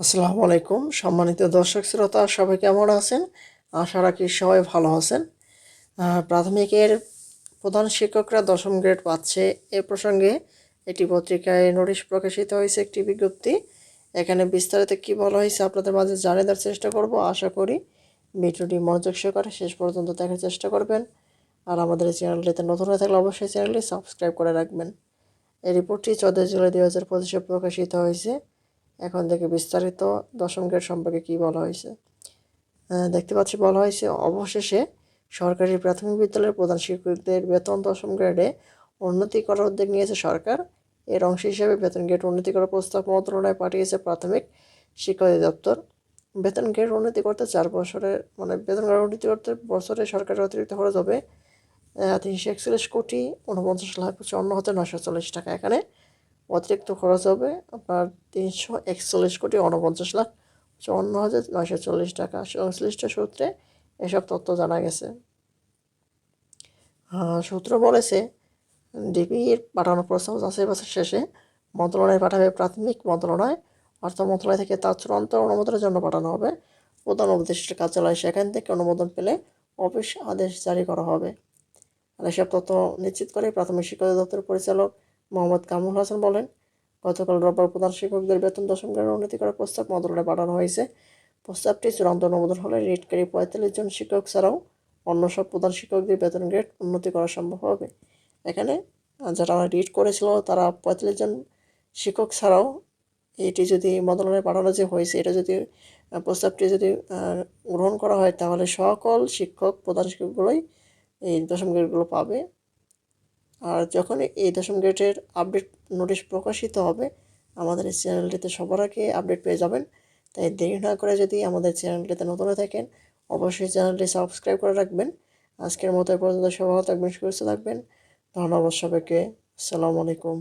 আসসালামু আলাইকুম সম্মানিত দর্শক শ্রোতা সবাই কেমন আছেন? আশা রাখি সবাই ভালো আছেন। প্রাথমিকের প্রধান শিক্ষকরা ১০ম গ্রেড পাচ্ছে এ প্রসঙ্গে একটি পত্রিকায় নোটিশ প্রকাশিত হয়েছে, একটি বিজ্ঞপ্তি। এখানে বিস্তারিত কী বলা হয়েছে আপনাদের মাঝে জানিয়ে দেওয়ার চেষ্টা করব। আশা করি ভিডিওটি মনোযোগ সহকারে শেষ পর্যন্ত দেখার চেষ্টা করবেন। আর আমাদের এই চ্যানেলটিতে নতুন হয়ে থাকলে অবশ্যই চ্যানেলটি সাবস্ক্রাইব করে রাখবেন। এই রিপোর্টটি ১৪ জুলাই ২০২৫ প্রকাশিত হয়েছে। এখন থেকে বিস্তারিত ১০ম গ্রেড সম্পর্কে কী বলা হয়েছে। দেখতে পাচ্ছি বলা হয়েছে, অবশেষে সরকারি প্রাথমিক বিদ্যালয়ের প্রধান শিক্ষকদের বেতন ১০ম গ্রেডে উন্নতি করার উদ্যোগ নিয়েছে সরকার। এর অংশ হিসেবে বেতন গ্রেড উন্নতি করার প্রস্তাব মন্ত্রণালয়ে পাঠিয়েছে প্রাথমিক শিক্ষা অধিদপ্তর। বেতন গ্রেড উন্নতি করতে ৪ বছরের বেতন গ্রেড উন্নতি করতে বছরে সরকারের অতিরিক্ত খরচ হবে ৩৪১,৪৯,৯৪০ টাকা। এখানে অতিরিক্ত খরচ হবে আপনার ৩৪১,৫৪,৫৪,৯৪০ টাকা। সংশ্লিষ্ট সূত্রে এসব তথ্য জানা গেছে। সূত্র বলেছে, ডিবির পাঠানো প্রস্তাব যাচাই বাছাই শেষে মন্ত্রণালয়ে পাঠাবে প্রাথমিক মন্ত্রণালয়। অর্থ মন্ত্রণালয় থেকে তার চূড়ান্ত অনুমোদনের জন্য পাঠানো হবে প্রধান উপদেষ্টার কার্যালয়। সেখান থেকে অনুমোদন পেলে অফিস আদেশ জারি করা হবে। আর এসব তথ্য নিশ্চিত করে প্রাথমিক শিক্ষা দপ্তরের পরিচালক মোহাম্মদ কামরুল হাসান বলেন, গতকাল রোববার প্রধান শিক্ষকদের বেতন ১০ম গ্রেডে উন্নতি করার প্রস্তাব মন্ত্রণালয়ে পাঠানো হয়েছে। প্রস্তাবটি চূড়ান্ত অনুমোদন হলে রিটকারী ৪৫ জন শিক্ষক ছাড়াও অন্য সব প্রধান শিক্ষকদের বেতন গ্রেড উন্নতি করা সম্ভব হবে। এখানে যারা রিট করেছিল তারা ৪৫ জন শিক্ষক ছাড়াও এটি যদি মন্ত্রণালয়ে পাঠানো যে হয়েছে, এটা যদি প্রস্তাবটি যদি গ্রহণ করা হয়, তাহলে সকল শিক্ষক প্রধান শিক্ষকগুলোই এই ১০ম গ্রেডগুলো পাবে। আর যখন এই ১০ম গ্রেডের আপডেট নোটিশ প্রকাশিত হবে, আমাদের এই চ্যানেলটিতে সবার আগে আপডেট পেয়ে যাবেন। তাই দেরি না করে যদি আমাদের চ্যানেলটিতে নতুন হয়ে থাকেন, অবশ্যই চ্যানেলটি সাবস্ক্রাইব করে রাখবেন। আজকের মতো এ পর্যন্ত সবাই ভালো থাকবেন, সুস্থ থাকবেন। ধন্যবাদ সবাইকে। আসসালামু আলাইকুম।